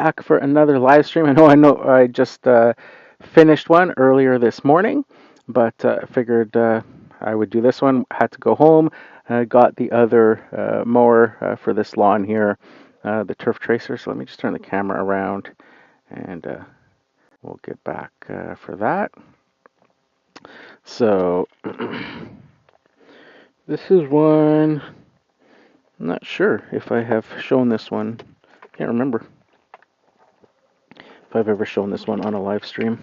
back for another live stream. I know I just finished one earlier this morning, but figured I would do this one. Had to go home. Got the other mower for this lawn here, the turf tracer. So let me just turn the camera around, and we'll get back for that. So this is one. I'm not sure if I have shown this one. Can't remember if I've ever shown this one on a live stream.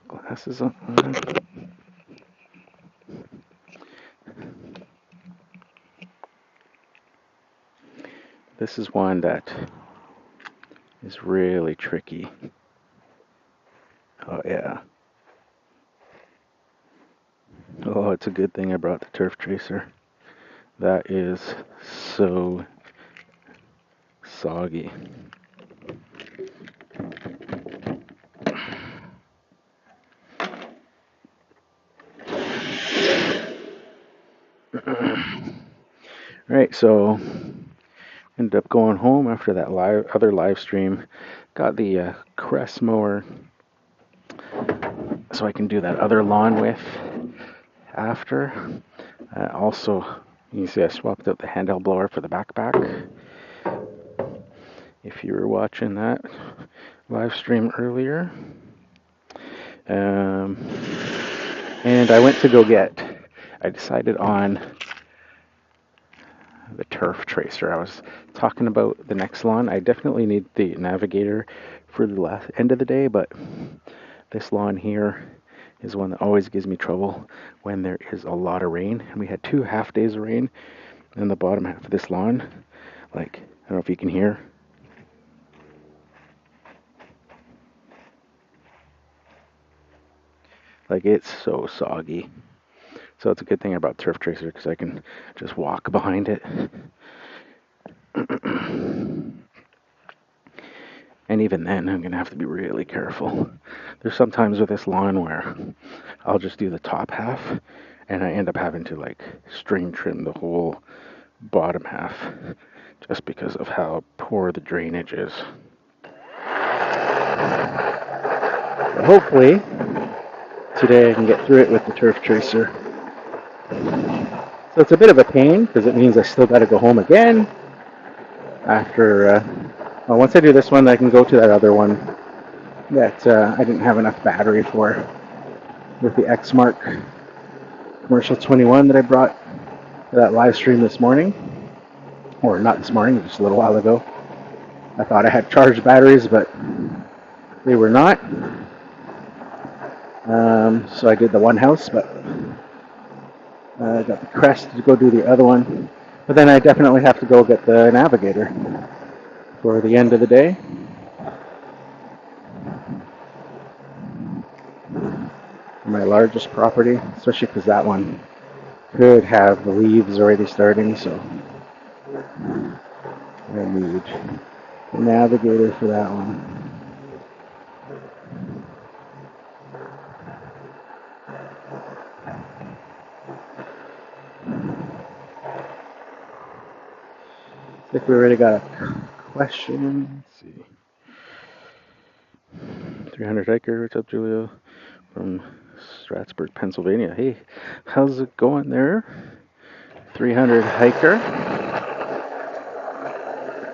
Glasses on. This is one that is really tricky. Oh yeah. Oh, it's a good thing I brought the turf tracer. That is so soggy. Right, so ended up going home after that other live stream. Got the Crest mower so I can do that other lawn with after. Also, you can see I swapped out the handheld blower for the backpack. If you were watching that live stream earlier. And I went to go I decided on the turf tracer. I was talking about the next lawn. I definitely need the navigator for the last end of the day, but this lawn here is one that always gives me trouble when there is a lot of rain. And we had 2 half days of rain in the bottom half of this lawn. Like, I don't know if you can hear. Like, it's so soggy. So it's a good thing about turf tracer because I can just walk behind it. And even then, I'm going to have to be really careful. There's some times with this lawn where I'll just do the top half and I end up having to like string trim the whole bottom half just because of how poor the drainage is. But hopefully, today I can get through it with the turf tracer. So it's a bit of a pain because it means I still got to go home again after. Well, once I do this one, I can go to that other one that I didn't have enough battery for with the X-Mark Commercial 21 that I brought for that live stream this morning. Or not this morning, just a little while ago. I thought I had charged batteries, but they were not. So I did the one house, but I got the Crest to go do the other one. But then I definitely have to go get the navigator for the end of the day. My largest property, especially because that one could have the leaves already starting, so I need the navigator for that one. I think we already got a question. Let's see. 300 hiker, what's up, Julio? From Strattsburg, Pennsylvania. Hey, how's it going there? 300 hiker.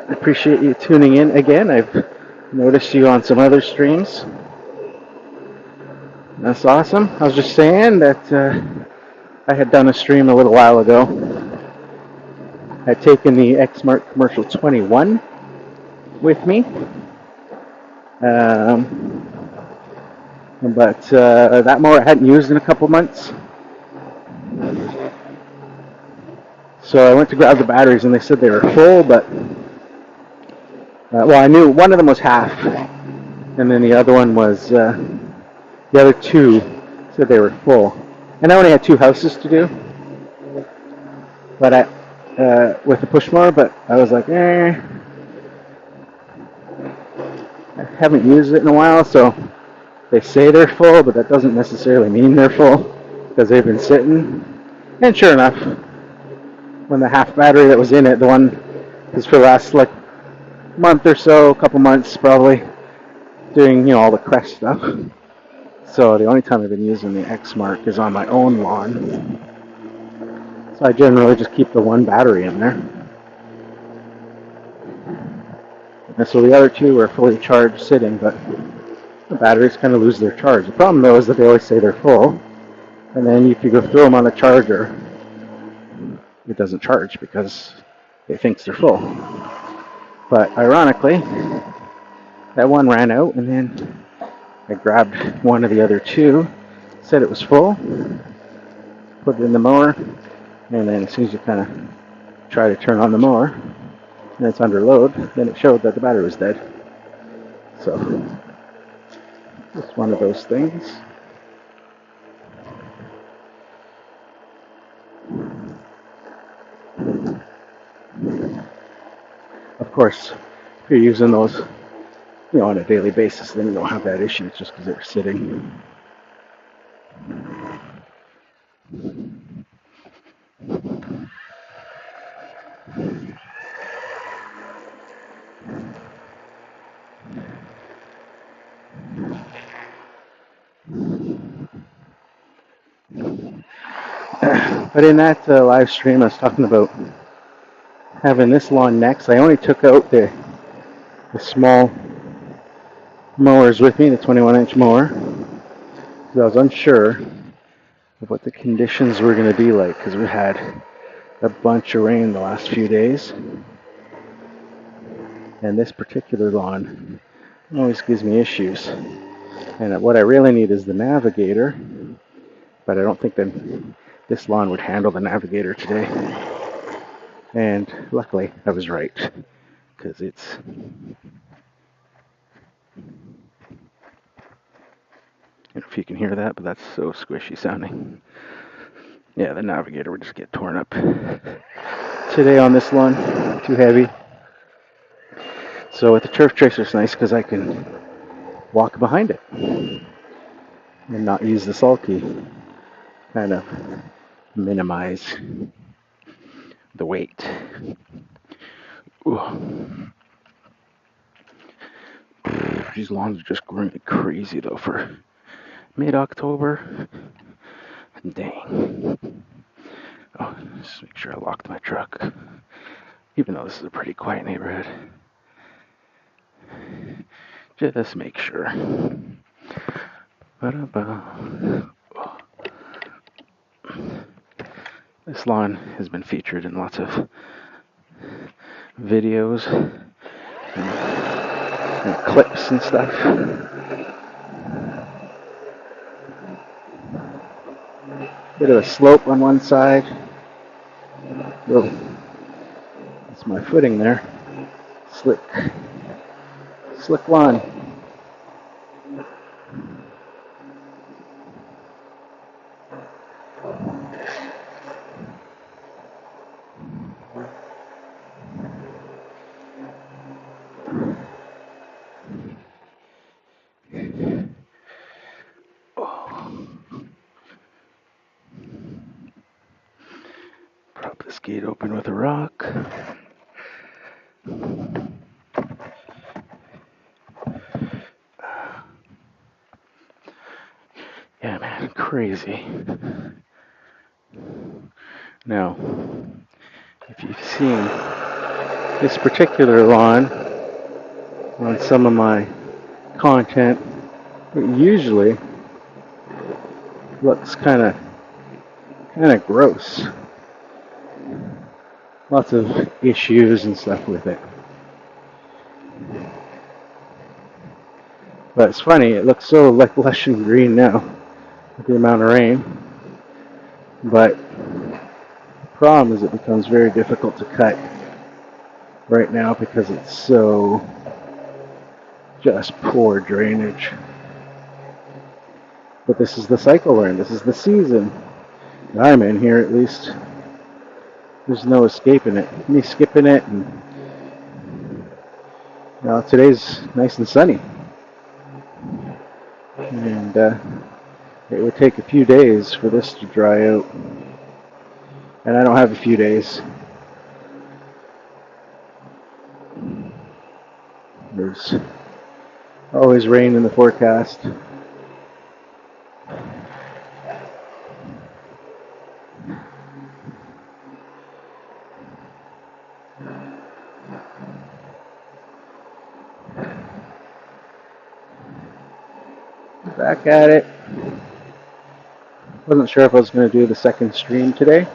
I appreciate you tuning in again. I've noticed you on some other streams. That's awesome. I was just saying that I had done a stream a little while ago. I'd taken the X-Mark Commercial 21 with me. But that mower I hadn't used in a couple months. So I went to grab the batteries and they said they were full, but well, I knew one of them was half, and then the other one was, the other two said they were full. And I only had 2 houses to do, but with the push mower, but I was like, I haven't used it in a while, so they say they're full, but that doesn't necessarily mean they're full because they've been sitting. And sure enough, when the half battery that was in it, the one is for the last like month or so, a couple months probably, doing all the crest stuff. So the only time I've been using the X Mark is on my own lawn. So I generally just keep the one battery in there. And so the other two are fully charged sitting, but the batteries kind of lose their charge. The problem though is that they always say they're full, and then if you go throw them on the charger, it doesn't charge because it thinks they're full. But ironically, that one ran out, and then I grabbed one of the other two, said it was full, put it in the mower, and then as soon as you kind of try to turn on the mower and it's under load, then it showed that the battery was dead. So it's one of those things. Of course, if you're using those on a daily basis, then you don't have that issue. It's just because they're sitting. But in that live stream, I was talking about having this lawn next. I only took out the small mowers with me, the 21-inch mower, because I was unsure of what the conditions were going to be like, because we had a bunch of rain the last few days. And this particular lawn always gives me issues. And what I really need is the navigator, but I don't think that this lawn would handle the navigator today. And luckily, I was right, because it's... I don't know if you can hear that, but that's so squishy sounding. Yeah, the navigator would just get torn up today on this lawn. Too heavy. So with the turf tracer, it's nice because I can walk behind it and not use the sulky. Kind of minimize the weight. Ooh. These lawns are just growing like crazy though for mid-October. Dang. Oh, just make sure I locked my truck. Even though this is a pretty quiet neighborhood. Just make sure. This lawn has been featured in lots of videos and clips and stuff. Bit of a slope on one side. Oh, that's my footing there. Slick lawn. Prop this gate open with a rock. Yeah, man, crazy. Now, if you've seen this particular lawn on some of my content, it usually looks kind of gross. Lots of issues and stuff with it. But it's funny, it looks so like lush and green now with the amount of rain. But the problem is it becomes very difficult to cut right now because it's so just poor drainage. But this is the cycle we're in. This is the season that I'm in here, at least. There's no escaping it. Me skipping it and Today's nice and sunny, and it would take a few days for this to dry out, and I don't have a few days. There's always rain in the forecast. Back at it. Wasn't sure if I was going to do the second stream today,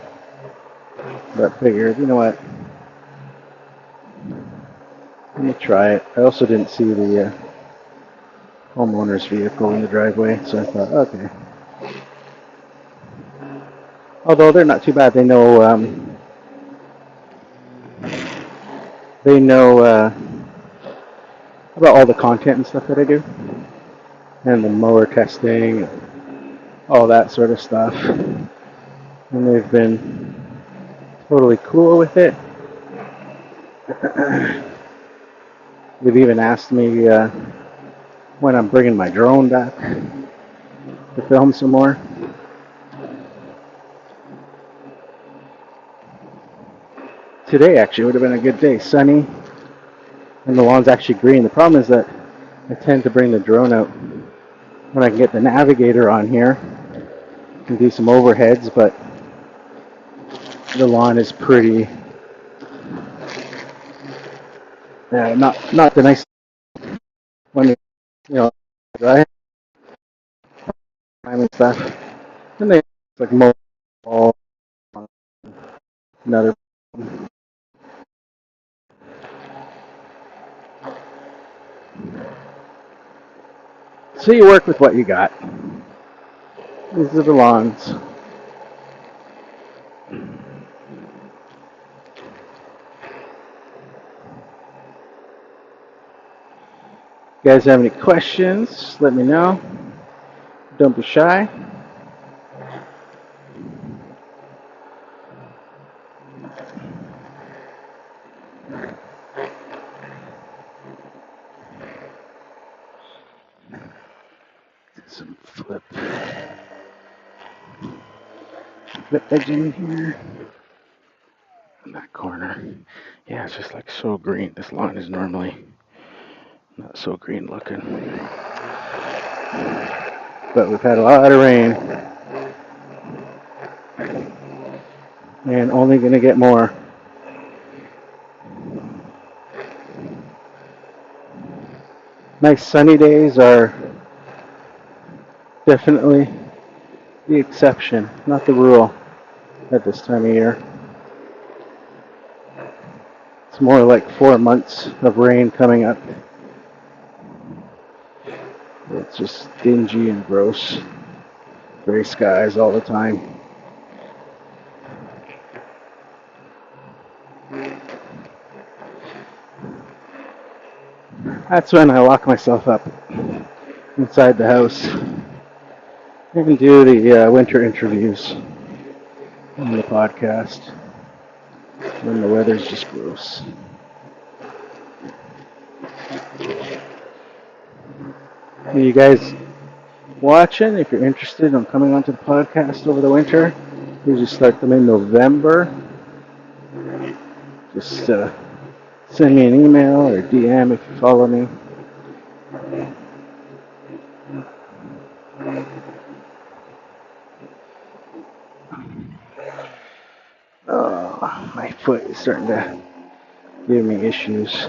but figured, you know what, let me try it. I also didn't see the homeowner's vehicle in the driveway, so I thought, okay. Although they're not too bad, they know about all the content and stuff that I do, and the mower testing, all that sort of stuff, and they've been totally cool with it. They've even asked me when I'm bringing my drone back to film some more. Today actually would have been a good day, sunny, and the lawn's actually green. The problem is that I tend to bring the drone out when I can get the navigator on here and do some overheads, but the lawn is pretty, not the nice when dry time and stuff. And they like mow all another. So you work with what you got. These are the lawns. If you guys have any questions, let me know. Don't be shy. Some flip edge in here. In that corner. Yeah, it's just like so green. This lawn is normally not so green looking. But we've had a lot of rain. And only going to get more. Nice sunny days are definitely the exception, not the rule at this time of year. It's more like 4 months of rain coming up. It's just dingy and gross. Gray skies all the time. That's when I lock myself up inside the house and do the winter interviews on the podcast when the weather's just gross. Are you guys watching? If you're interested in coming onto the podcast over the winter, we usually start them in November. Just send me an email or DM if you follow me. Oh, my foot is starting to give me issues.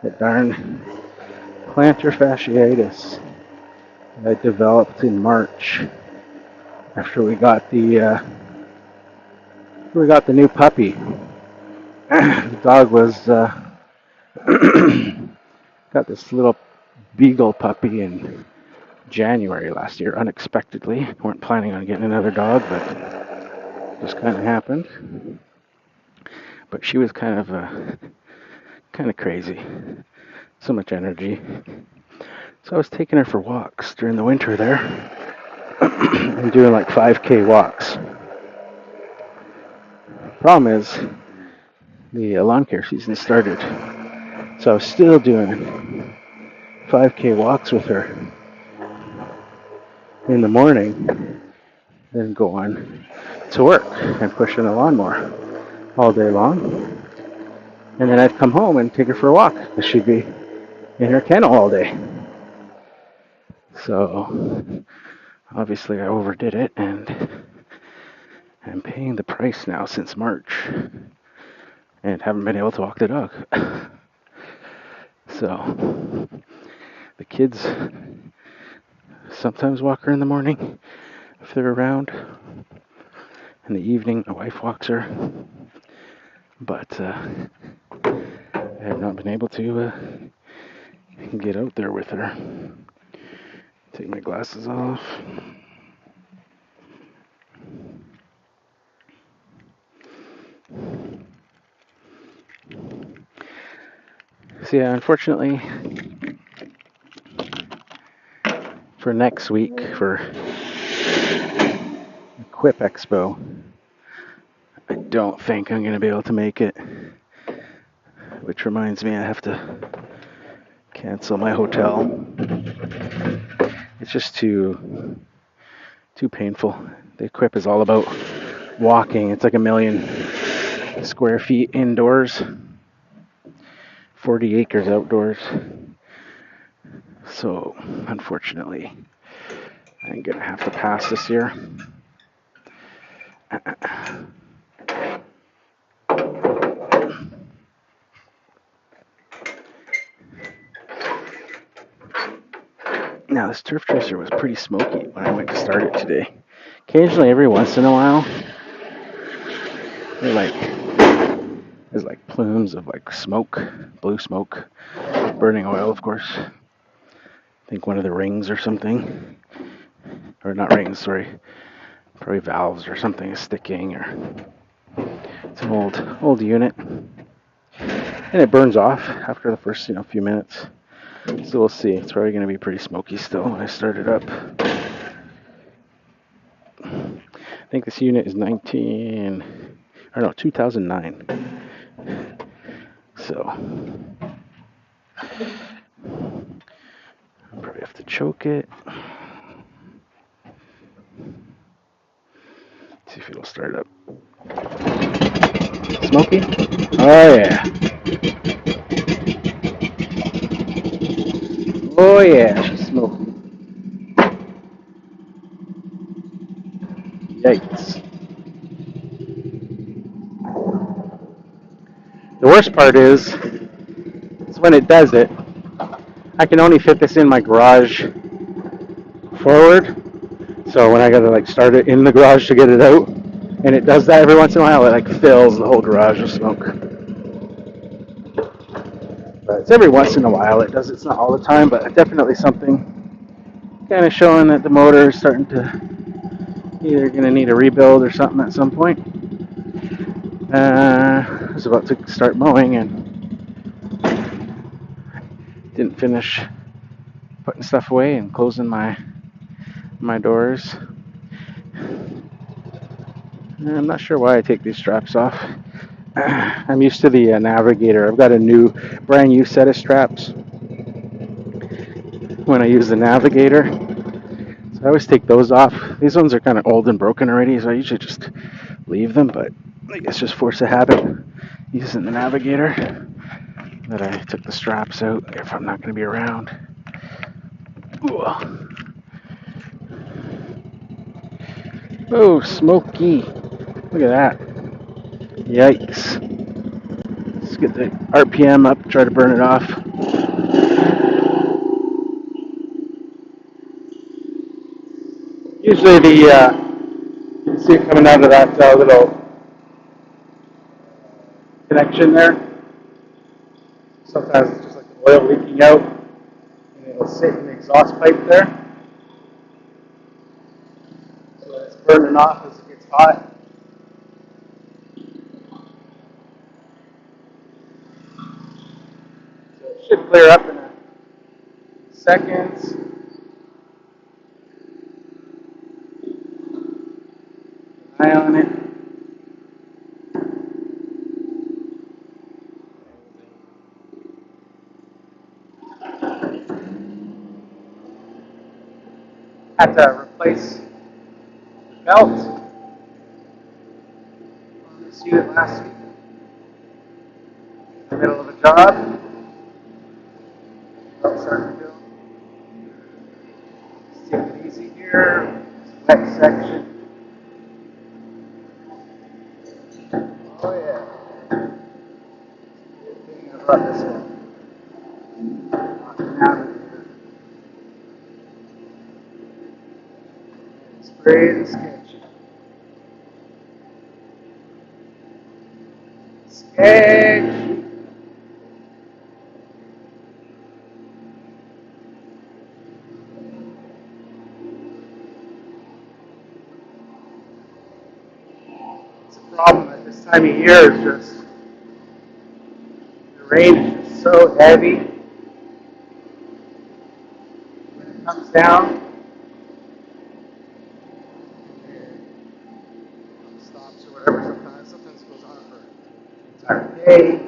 That darn plantar fasciitis I developed in March after we got the new puppy. The dog was got this little beagle puppy in January last year, unexpectedly. Weren't planning on getting another dog, but it just kind of happened. But she was kind of crazy. So much energy. So I was taking her for walks during the winter there and doing like 5K walks. Problem is, the lawn care season started So I was still doing 5K walks with her in the morning, then go on to work and push in a lawnmower all day long. And then I'd come home and take her for a walk because she'd be in her kennel all day. So obviously I overdid it, and I'm paying the price now since March and haven't been able to walk the dog. So the kids sometimes walk her in the morning if they're around. In the evening, my wife walks her. But I have not been able to get out there with her. Take my glasses off. So yeah, unfortunately, for next week, for Quip Expo, I don't think I'm going to be able to make it. Which reminds me, I have to cancel my hotel. It's just too painful. The Quip is all about walking. It's like 1,000,000 square feet indoors, 40 acres outdoors. So, unfortunately, I'm going to have to pass this year. Now, this turf tracer was pretty smoky when I went to start it today. Occasionally, every once in a while, there's like plumes of like smoke, blue smoke, burning oil, of course. I think one of the rings or something, or not rings, sorry, probably valves or something is sticking, or it's an old unit, and it burns off after the first few minutes. So we'll see. It's probably going to be pretty smoky still when I start it up. I think this unit is 2009. So I'll probably have to choke it. See if it'll start up. Smoky? Oh yeah. Oh yeah, she's smoky. Yikes. The worst part is when it does it, I can only fit this in my garage forward. So when I gotta like start it in the garage to get it out, and it does that every once in a while, it like fills the whole garage with smoke. But it's every once in a while it does. It's not all the time, but definitely something kind of showing that the motor is starting to either going to need a rebuild or something at some point. I was about to start mowing and didn't finish putting stuff away and closing my doors. I'm not sure why I take these straps off. I'm used to the Navigator. I've got a brand new set of straps when I use the Navigator. So I always take those off. These ones are kind of old and broken already, so I usually just leave them, but I guess just force a habit using the Navigator that I took the straps out if I'm not going to be around. Ooh. Oh, smoky. Look at that. Yikes. Let's get the RPM up, try to burn it off. Usually you can see it coming out of that little connection there. Sometimes it's just like the oil leaking out, and it'll sit in the exhaust pipe there. So it's burning off as it gets hot. So it should clear up in a second. Eye on it. Had to replace the belt on this unit last week. In the middle of a job. Belt starting to go. Just take it easy here. Wet section. Oh yeah. Good thing I brought this one. Not an navigator. Spray the sketch. Sketch. It's a problem at this time of year is just the rain is just so heavy. When it comes down, it stops or whatever. Sometimes it goes on for an entire day. It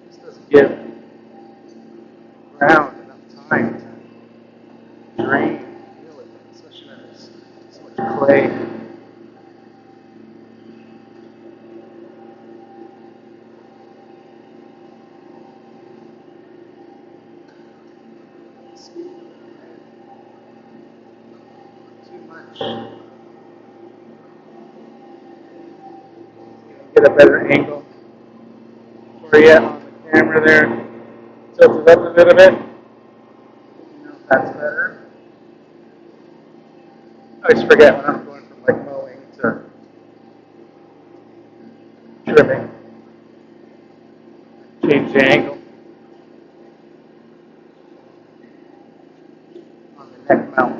just doesn't give the ground enough time to drain and deal with it, especially when there's so much clay. Too much. Get a better angle for you on the camera there. Tilt it up a little bit. You know if that's better. I always forget when I'm going from like mowing to trimming. Change the angle on the neck mount.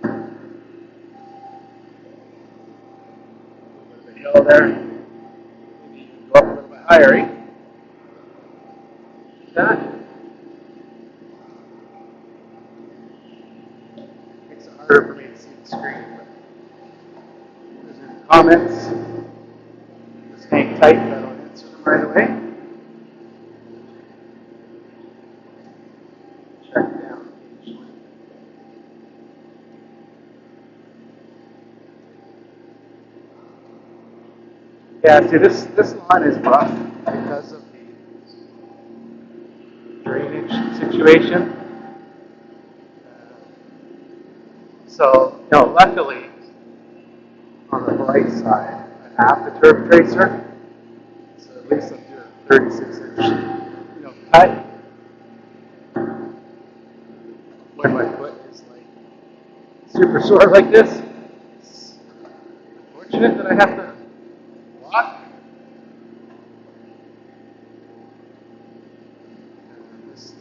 A little bit of a hill there. Maybe you can go up a little bit higher, eh? That makes it harder for me to see the screen. But if there's any comments, just hang tight and I don't answer them right away. Check down occasionally. Yeah, see this lawn is rough because of the drainage situation. So, luckily, on the right side, I have the turf tracer, so at least I'm doing 36-inch, cut. When my foot is like super sore like this, it's unfortunate that I have to walk.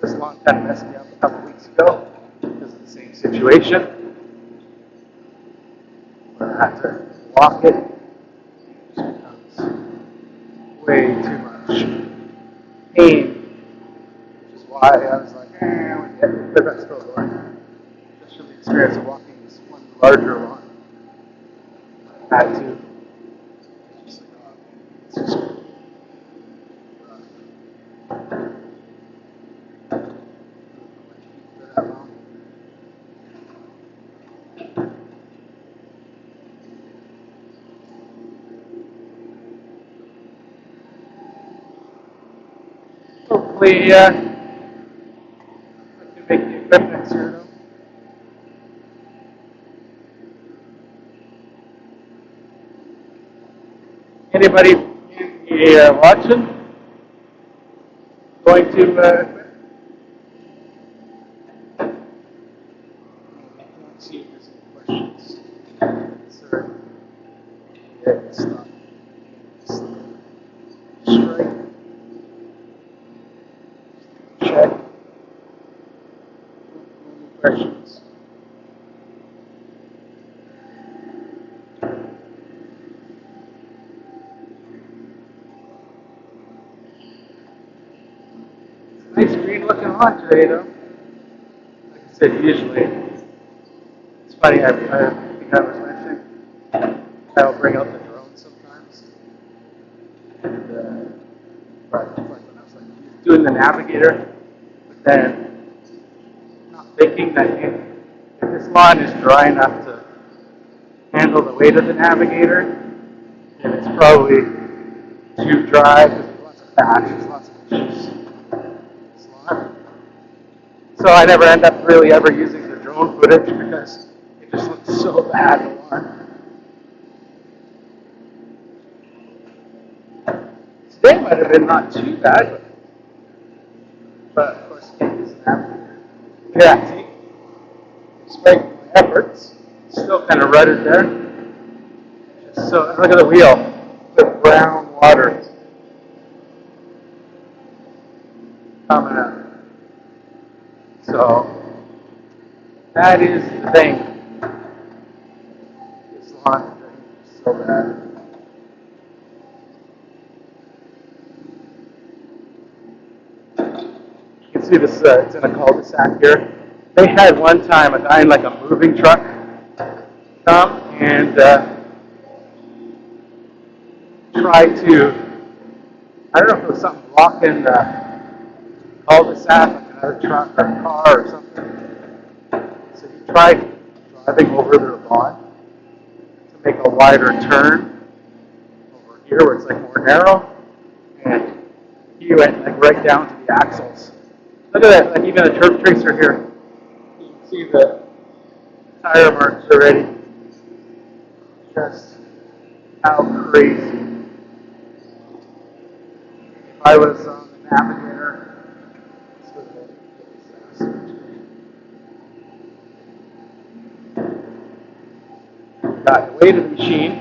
This lawn kind of messed me up a couple weeks ago because of the same situation. Where I have to walk it, it becomes way too much pain, which is why I was like, I want to get the best of going. Just from the experience of walking this one larger lawn. I had to. It's just like, it's just rough. Hopefully, I can make the equipment here, though. Anybody in the watching? Going to quit? Let's see if there's any questions. Sir, yeah, stop. Strike. Check. Any questions? Nice green looking lawn today, though. Like I said, usually, it's funny, I think I was mentioning, I'll bring out the drone sometimes. And, like when I was like doing the navigator with then not thinking that if this lawn is dry enough to handle the weight of the navigator, then it's probably too dry because there's lots of patches, lots of issues. So I never end up really ever using the drone footage because it just looks so bad in the lawn. Today might have been not too bad, but of course can't use the navigator. Yeah, see? Despite my efforts, it's still kind of rutted there. So look at the wheel with brown water coming out. So that is the thing. This lawn is so bad. You can see this, it's in a cul-de-sac here. They had one time a guy in like a moving truck come and try to, I don't know if it was something blocking the cul-de-sac, like another truck or a car or something. So he tried driving over their lawn to make a wider turn over here where it's like more narrow, and he went like right down to the axles. Look at that, like even a turf tracer here. You can see the tire marks already. Just how crazy. If I was on the navigator, this would have been a disaster. Got the weight of the machine,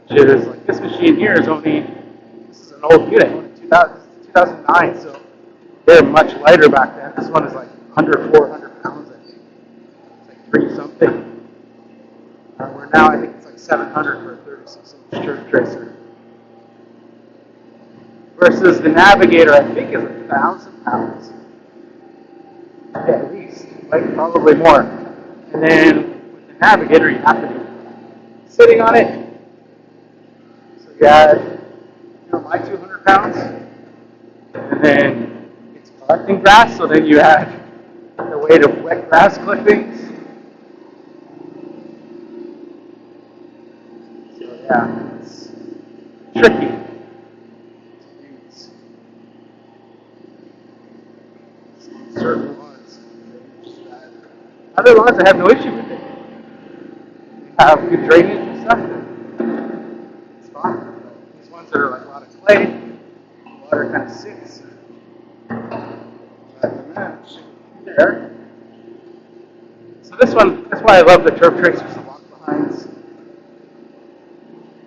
which is like this machine here is only, this is an old unit, only 2009, so they're much lighter back then. This one is like under 400 pounds, I think. It's like 3 something. Where now I think it's like 700 for a 36-inch turf tracer. Versus the navigator, I think is 1,000 pounds. Yeah, at least, like probably more. And then with the navigator, you have to be sitting on it. So you add, my 200 pounds, and then it's collecting grass. So then you add the weight of wet grass clippings. So yeah, it's tricky. Certain lawns, other lawns I have no issue with it. They have good drainage and stuff. It's fine. These ones that are like a lot of clay, the water kind of sits. There. So this one, that's why I love the turf tracers, the walk behinds.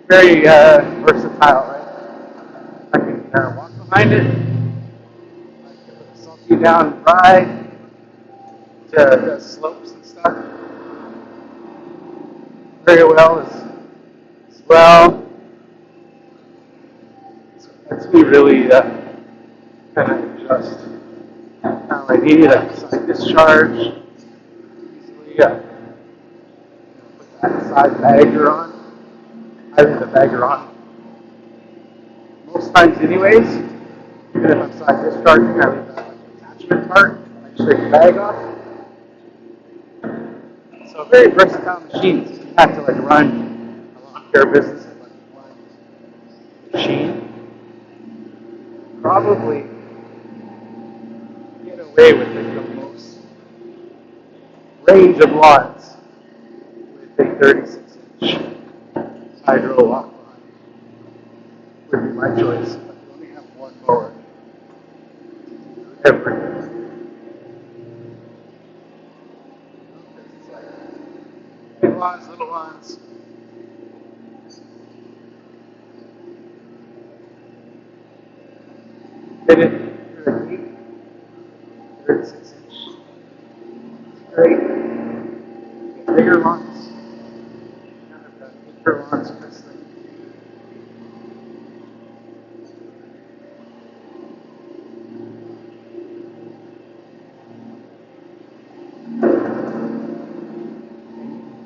Very versatile, right? I can walk behind it. You down and ride to the slopes and stuff very well as well. So it lets me really kind of adjust how I need a side discharge easily. Put that side bagger on. I leave the bagger on most times anyways. Even if I'm side discharging, I leave that part, I just take the bag off. So a very versatile machine. You have to like run a lawn care business and like one machine. Probably get away with like the most range of lawns with a 36-inch hydro walk behind would be my choice. But you only have one mower. Everything. Big lawns, little lawns. Did it very deep. 36-inch. Straight. Bigger lawns. Kind of got bigger lawns for this thing.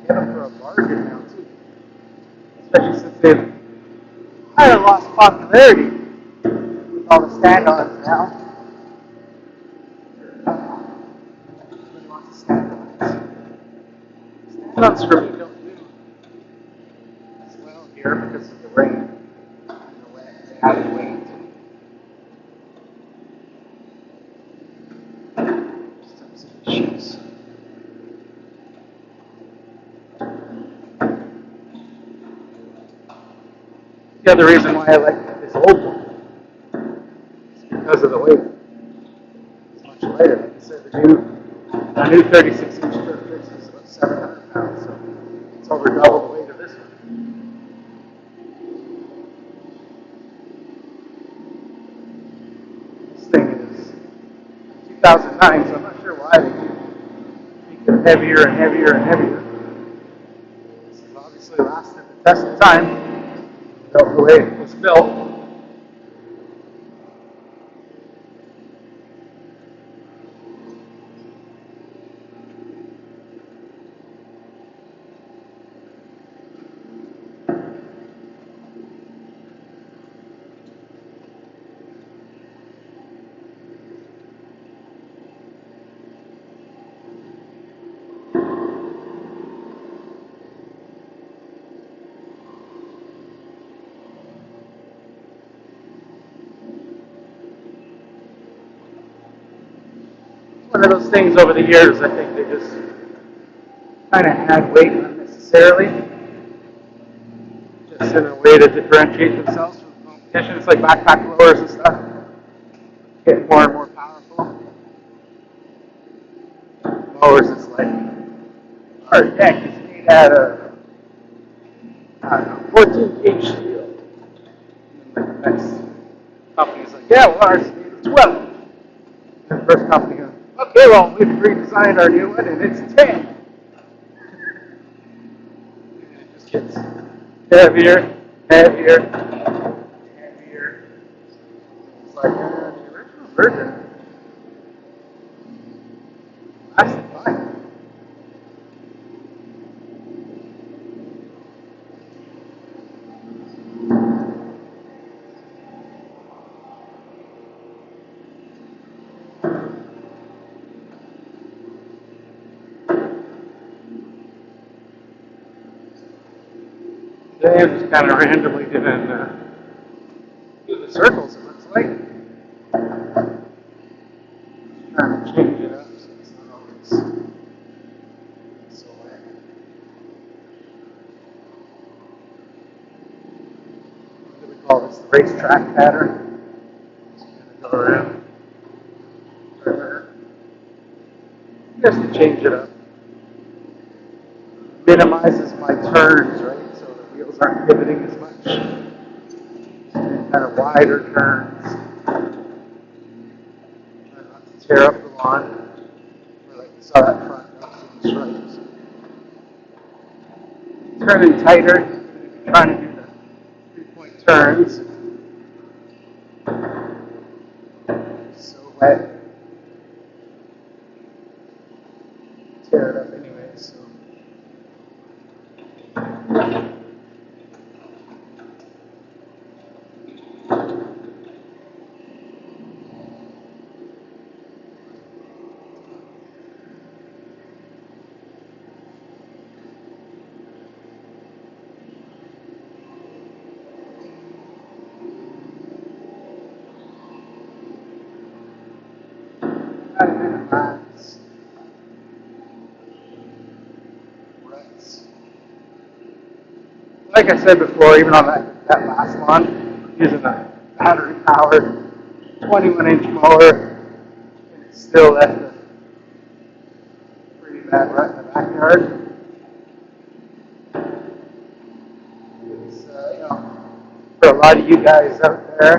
Get them for a bargain now too, especially since they've kind of lost popularity with all the stand-ons now. months for me don't do as well here because of the rain and the wet. They have to wait. Just have some issues. The other reason why I like this old one is because of the weight. It's much lighter. Like I said, the new 36-inch square fix is about 700 pounds, so it's over double the weight of this one. This thing is 2009, so I'm not sure why they keep making it heavier and heavier and heavier. This has obviously lasted the test of time. Built the way it was built. One of those things over the years, I think they just kind of had weight unnecessarily, just in a way to differentiate themselves from the competition. It's like backpack blowers and stuff, getting more and more powerful. Mowers, it's like our deck is made out of, I don't know, 14 gauge steel. And then the next company's like, yeah, well, ours is made of 12. And the first company goes, okay, well, we've redesigned our new one and it's 10. And it just gets heavier, heavier, heavier. It's like the original version lasted fine. Today I'm just kind of randomly doing the circles, it looks like. Just trying to change it up so it's not always so wet. What do we call this? The racetrack pattern. Just going to go around. Just to change it up. Minimizes my turns, right? So the wheels aren't pivoting as much. Kind of wider turns. Try not to tear up the lawn. Or like you saw that front nose in the stripes. Turning tighter. If you're trying to do the 3-point turns. It's so wet. Tear it up anyway, so. Try to minimize ruts. Like I said before, even on that last lawn, using a battery-powered 21-inch mower, and it still left a pretty bad rut in the backyard. It's, for a lot of you guys out there,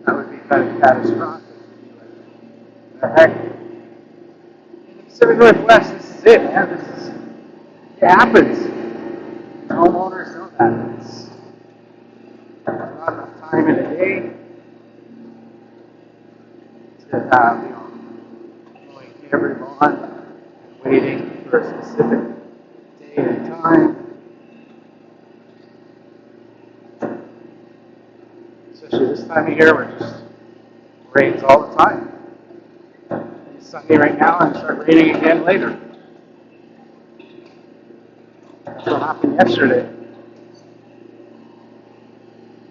that would be kind of catastrophic. The heck? In the Pacific Northwest, this is it, man. It happens. Homeowners know that. It's not enough time in a day to have, mowing every lawn and waiting for a specific day and time. Especially this time of year where it just rains all the time. It's sunny right now and start raining again later. That's what happened yesterday,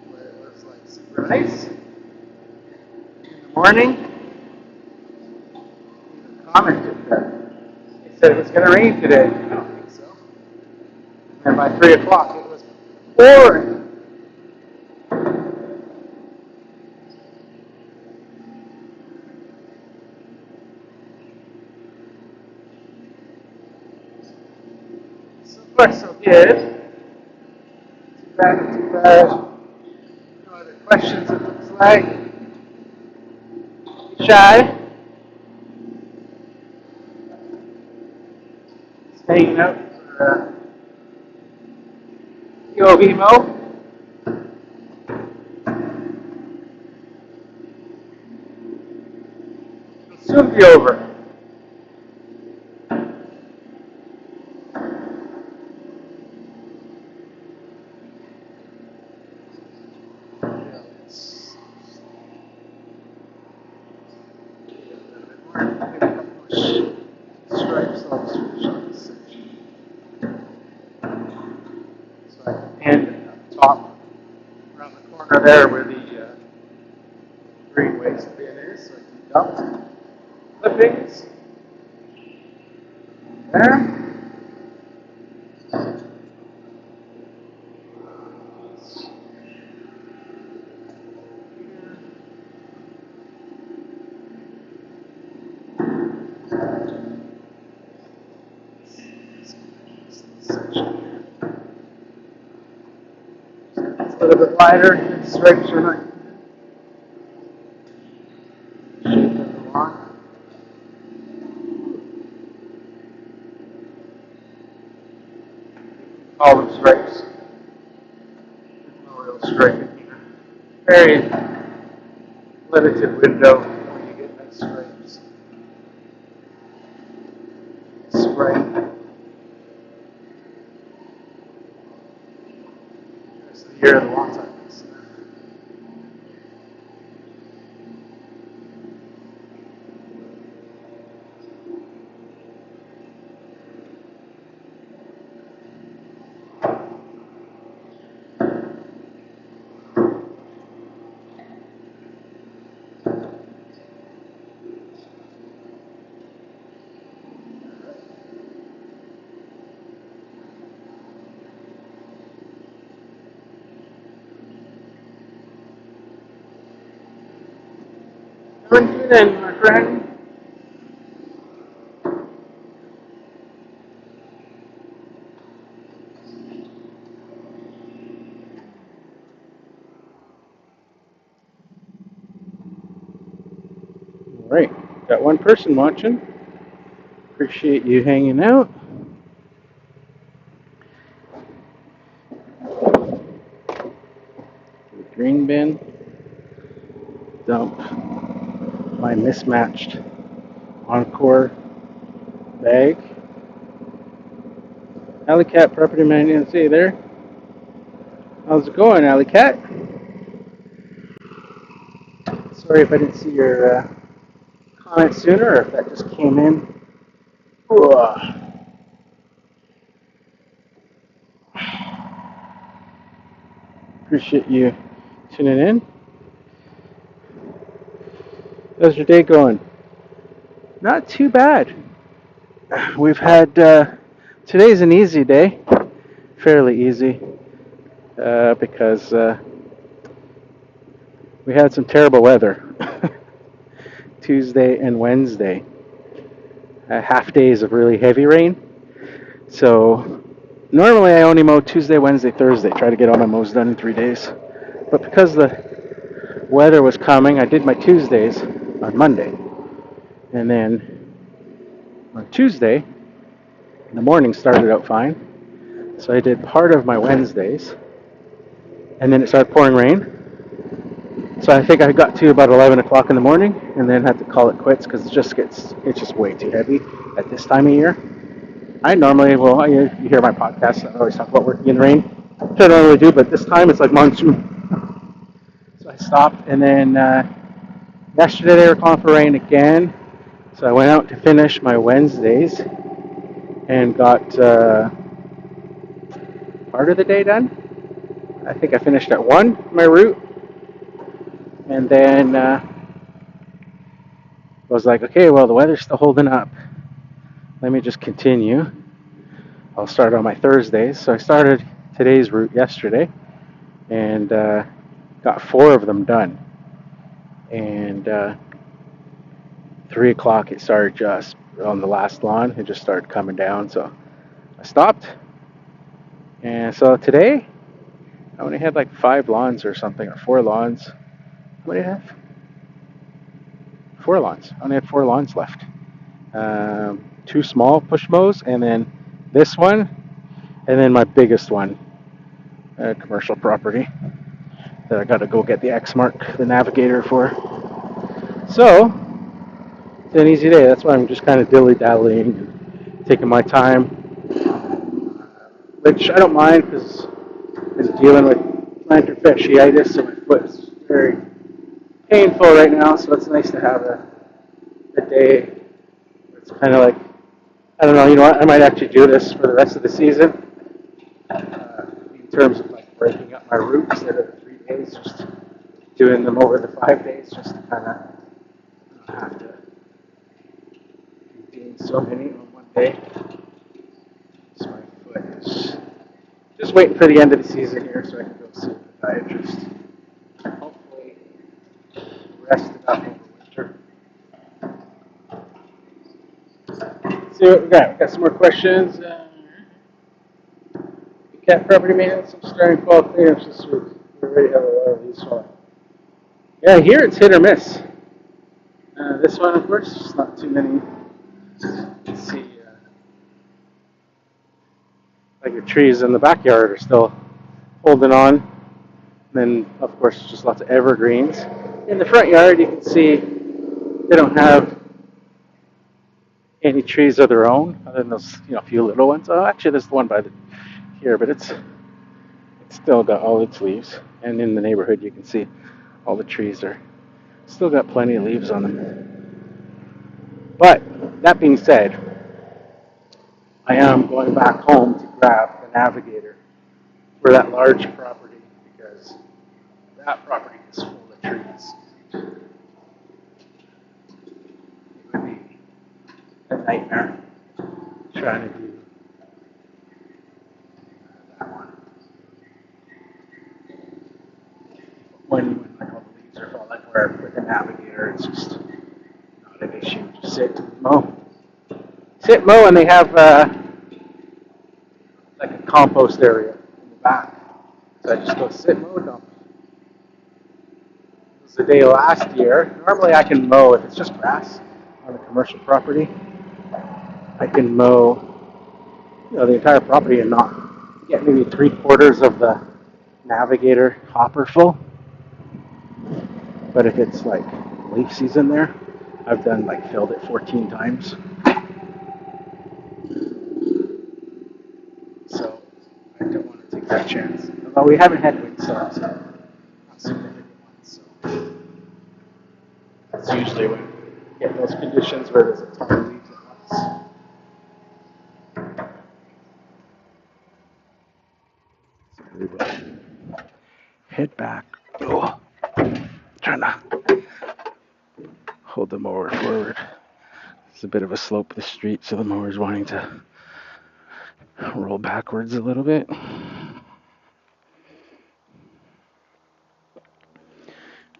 where it was like super nice in the morning. Commented that they said it was going to rain today. I don't think so. And by 3 o'clock it was pouring. So far so good. Too bad, too bad. No other questions it looks like. Shy. Just hanging out for Mo. It'll soon be over. Stripes on the section. So I pinned up top around the corner there where the green waste bin is, so I can dump clippings there. It's a little bit wider, the stripes are not shape of the lawn. All them stripes. There's no real striping here. Very limited window when you get nice stripes. Spring. It's the year of the lawn time. How are you then, my friend? All right, got one person watching. Appreciate you hanging out. Green bin. Dump my mismatched Encore bag. Alley Cat Property Manager, see you there. How's it going, Alley Cat? Sorry if I didn't see your comment sooner, or if that just came in. Appreciate you tuning in. How's your day going? Not too bad. We've had, today's an easy day, fairly easy, because we had some terrible weather. Tuesday and Wednesday. Half days of really heavy rain. So normally I only mow Tuesday, Wednesday, Thursday, try to get all my mows done in 3 days. But because the weather was coming, I did my Tuesdays on Monday. And then on Tuesday, the morning started out fine. So I did part of my Wednesdays. And then it started pouring rain. So I think I got to about 11 o'clock in the morning and then had to call it quits because it's just way too heavy at this time of year. I normally, well, you hear my podcast, I always talk about working in rain, which I don't really do, but this time it's like monsoon. So I stopped, and then yesterday they were calling for rain again, so I went out to finish my Wednesdays and got part of the day done. I think I finished at 1 my route, and then was like, okay, well, the weather's still holding up. Let me just continue. I'll start on my Thursdays. So I started today's route yesterday and got 4 of them done. And 3 o'clock it started just on the last lawn. It just started coming down. So I stopped. And so today I only had like 5 lawns or something, or 4 lawns. What did I have? 4 lawns. I only had 4 lawns left. 2 small push mows, and then this one, and then my biggest one, commercial property that I got to go get the X mark, the navigator for. So it's an easy day. That's why I'm just kind of dilly-dallying, taking my time, which I don't mind because I'm dealing with plantar fasciitis, so my foot's very painful right now. So it's nice to have a day. It's kind of like, I don't know, you know what, I might actually do this for the rest of the season, in terms of like breaking up my route instead of the 3 days, just doing them over the 5 days, just to kind of not have to be doing so many on one day. So my foot is just waiting for the end of the season here so I can go see the podiatrist. Hopefully rest it up over winter. See what we got. We got some more questions. Cat property maintenance. I'm starting fall cleanups this week. We already have a lot of these falling. Yeah, here it's hit or miss. This one, of course, just not too many. You can see, like the trees in the backyard are still holding on. Then, of course, just lots of evergreens. In the front yard, you can see they don't have any trees of their own, other than those, a few little ones. Oh, actually, there's the one by here, but it's still got all its leaves. And in the neighborhood, you can see all the trees are still got plenty of leaves on them. But that being said, I am going back home to grab the navigator for that large property because that property is full of trees. It would be a nightmare trying to do that one. When like all the leaves are falling, where with the navigator it's just not an issue. Just sit, mow. Sit, mow, and they have like a compost area in the back. So I just go sit, mow, dump. It was the day last year. Normally I can mow if it's just grass on a commercial property. I can mow the entire property and not get maybe 3/4 of the navigator hopper full. But if it's like leaf season there, I've done like filled it 14 times. So I don't want to take that chance. Although we haven't had windstorms, not significant ones. So that's usually when you get those conditions where there's a ton of leaves at once. So we will head back. Oh, trying to hold the mower forward. It's a bit of a slope, the street, so the mower's wanting to roll backwards a little bit.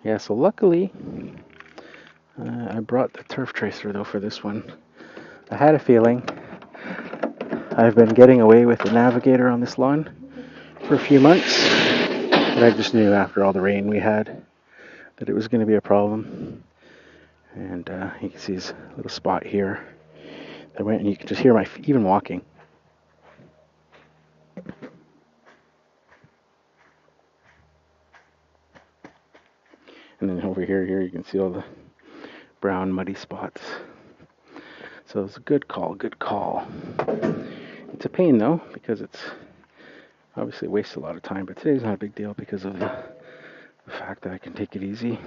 Yeah, so luckily, I brought the turf tracer though for this one. I had a feeling I've been getting away with the navigator on this lawn for a few months, and I just knew after all the rain we had that it was going to be a problem. And you can see this little spot here. I went, and you can just hear my feet even walking. And then over here you can see all the brown muddy spots. So it's a good call. It's a pain though, because it's obviously wastes a lot of time, but today's not a big deal because of the fact that I can take it easy.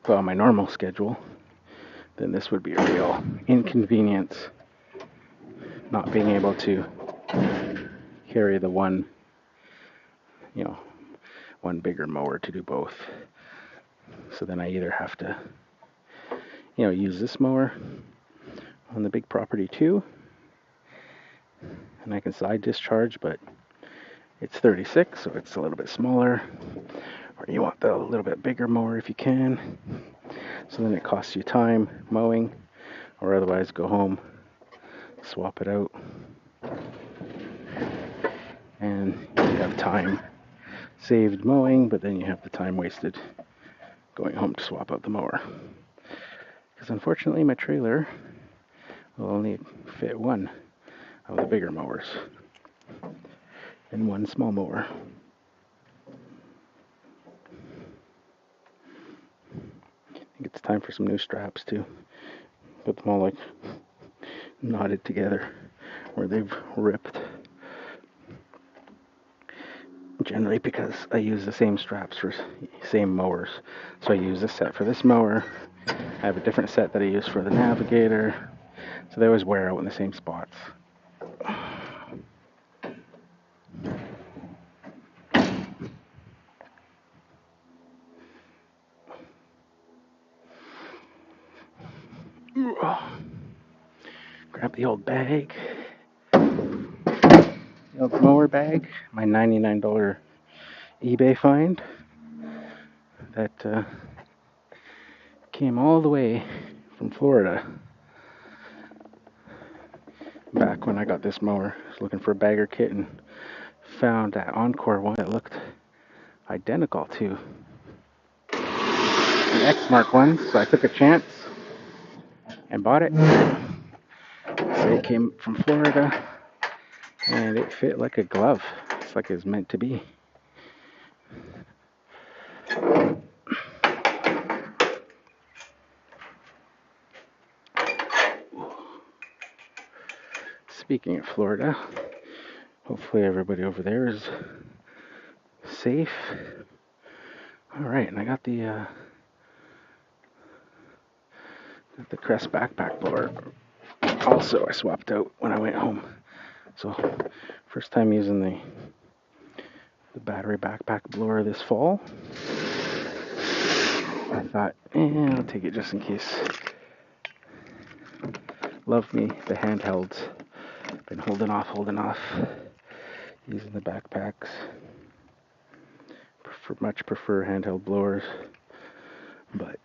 But on my normal schedule, then this would be a real inconvenience, not being able to carry the one, one bigger mower to do both. So then I either have to, use this mower on the big property too, and I can side discharge, but it's 36, so it's a little bit smaller. Or you want the little bit bigger mower if you can. So then it costs you time mowing, or otherwise go home, swap it out, and you have time saved mowing, but then you have the time wasted going home to swap out the mower. Because unfortunately my trailer will only fit one of the bigger mowers and one small mower. I think it's time for some new straps too. Put them all like knotted together where they've ripped. Generally because I use the same straps for same mowers. So I use this set for this mower. I have a different set that I use for the Navigator. So they always wear out in the same spots. Grab the old bag. The old mower bag. My $99 eBay find. That came all the way from Florida. Back when I got this mower, I was looking for a bagger kit and found that Encore one that looked identical to the X-Mark one, so I took a chance and bought it. So it came from Florida and it fit like a glove. It's like it's meant to be. Speaking of Florida, hopefully everybody over there is safe. Alright, and I got the Crest backpack blower. Also, I swapped out when I went home. So, first time using the battery backpack blower this fall. I thought, I'll take it just in case. Love me the handhelds. Been holding off using the backpacks. Much prefer handheld blowers, but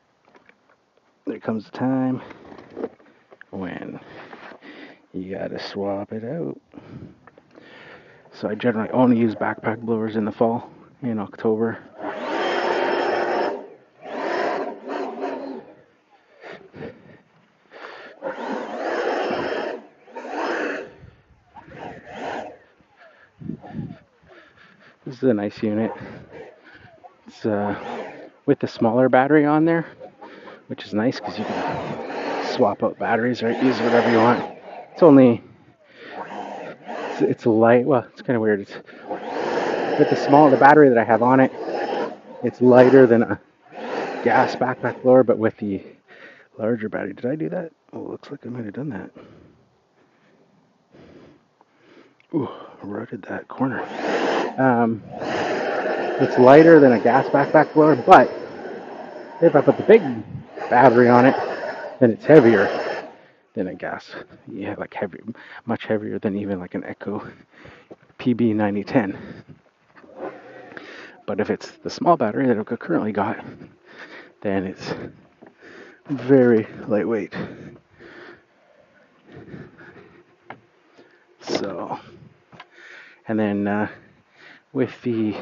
there comes a time when you gotta swap it out. So I generally only use backpack blowers in the fall, in October. This is a nice unit. It's with the smaller battery on there, which is nice because you can swap out batteries or use whatever you want. It's only, it's light. Well, it's kind of weird. It's with the battery that I have on it, it's lighter than a gas backpack blower, but with the larger battery. Did I do that? Oh, looks like I might have done that. Ooh, rutted that corner. It's lighter than a gas backpack blower, but if I put the big battery on it, then it's heavier than a gas. Yeah, like much heavier than even like an Echo PB9010. But if it's the small battery that I've currently got, then it's very lightweight. So, and then with the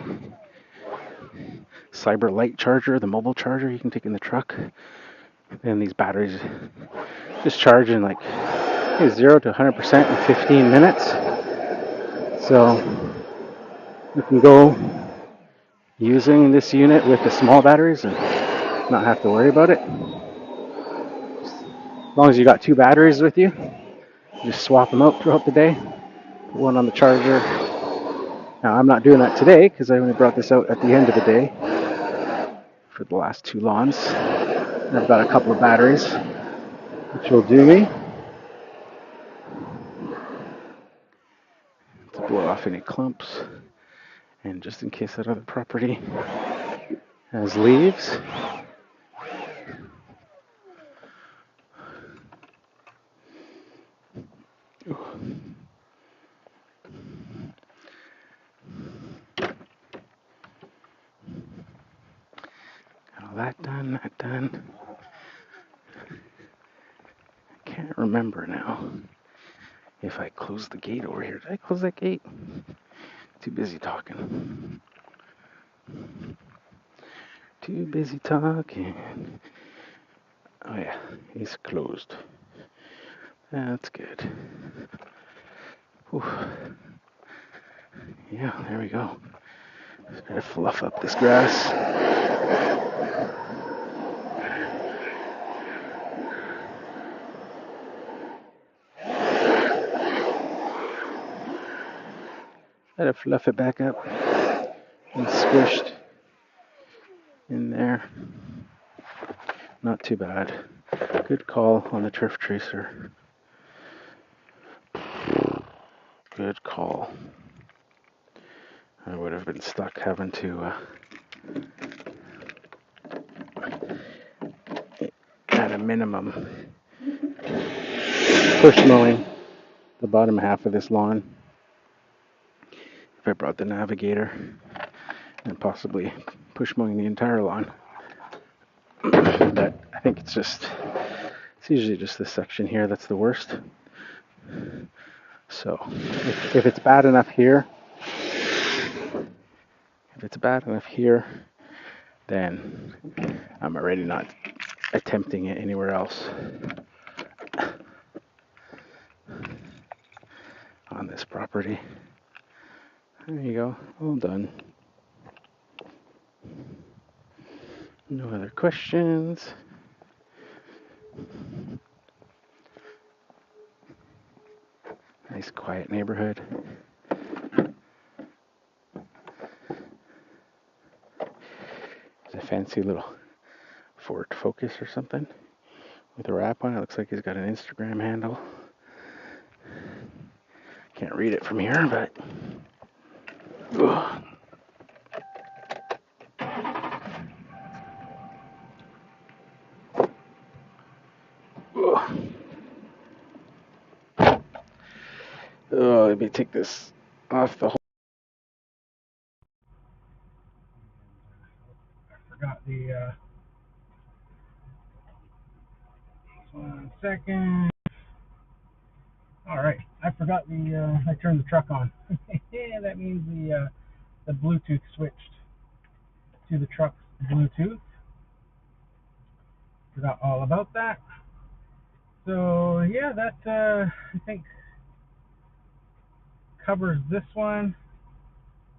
Cyber Light charger, the mobile charger you can take in the truck, and these batteries just charge in like 0 to 100% in 15 minutes. So you can go using this unit with the small batteries and not have to worry about it. As long as you got two batteries with you, just swap them out throughout the day. Put one on the charger. Now I'm not doing that today because I only brought this out at the end of the day for the last two lawns. I've got a couple of batteries, which will do me to blow off off any clumps, and just in case that other property has leaves. Got all that done. I can't remember now if I closed the gate over here. Did I close that gate? Too busy talking. Too busy talking. Oh yeah, it's closed. That's good. Whew. Yeah, there we go. Just gotta fluff up this grass. Gotta fluff it back up and squished in there. Not too bad. Good call on the turf tracer. Good call. I would have been stuck having to at a minimum push mowing the bottom half of this lawn if I brought the navigator, and possibly push mowing the entire lawn. But I think it's usually just this section here that's the worst. So if it's bad enough here, then I'm already not attempting it anywhere else on this property. There you go, all done. No other questions. Nice quiet neighborhood. There's a fancy little Ford Focus or something with a wrap on it. Looks like he's got an Instagram handle. Can't read it from here, but ugh. Oh, let me take this off the whole. I forgot the 1 second. All right, I forgot I turned the truck on. That means the Bluetooth switched to the truck's Bluetooth. Forgot all about that. So yeah, that I think covers this one.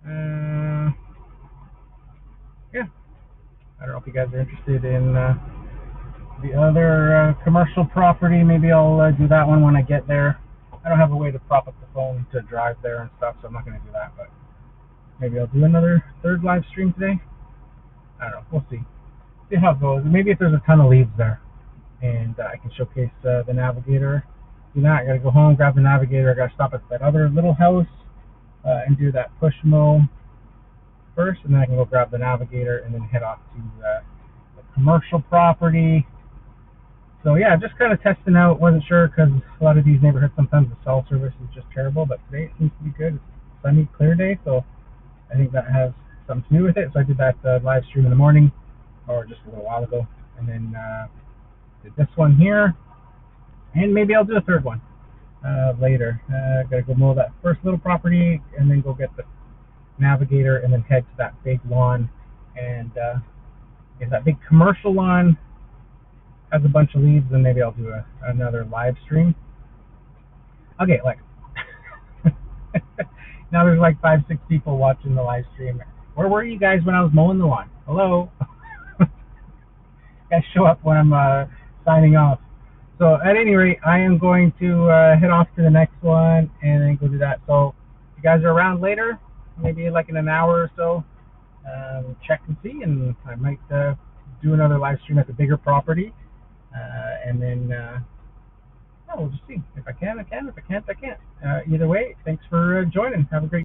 Yeah, I don't know if you guys are interested in the other commercial property. Maybe I'll do that one when I get there. I don't have a way to prop up the phone to drive there and stuff, so I'm not going to do that. But maybe I'll do another third live stream today. I don't know. We'll see. See how it goes. Maybe if there's a ton of leaves there, and I can showcase the navigator. Do that. I got to go home, grab the navigator. I got to stop at that other little house and do that push mow first, and then I can go grab the navigator and then head off to the commercial property. So yeah, just kind of testing out. Wasn't sure because a lot of these neighborhoods sometimes the cell service is just terrible, but today it seems to be good. It's a sunny, clear day, so I think that has something to do with it. So I did that live stream in the morning, or just a little while ago, and then did this one here, and maybe I'll do a third one later. Gotta go mow that first little property, and then go get the navigator, and then head to that big lawn. And if that big commercial lawn has a bunch of leaves, then maybe I'll do another live stream. Okay, like now there's like 5-6 people watching the live stream. Where were you guys when I was mowing the lawn? Hello. Guys show up when I'm signing off. So at any rate, I am going to head off to the next one and then go do that. So if you guys are around later, maybe like in an hour or so, check and see, and I might do another live stream at the bigger property, and then we'll just see. If I can, I can. If I can't, I can't. Either way, thanks for joining. Have a great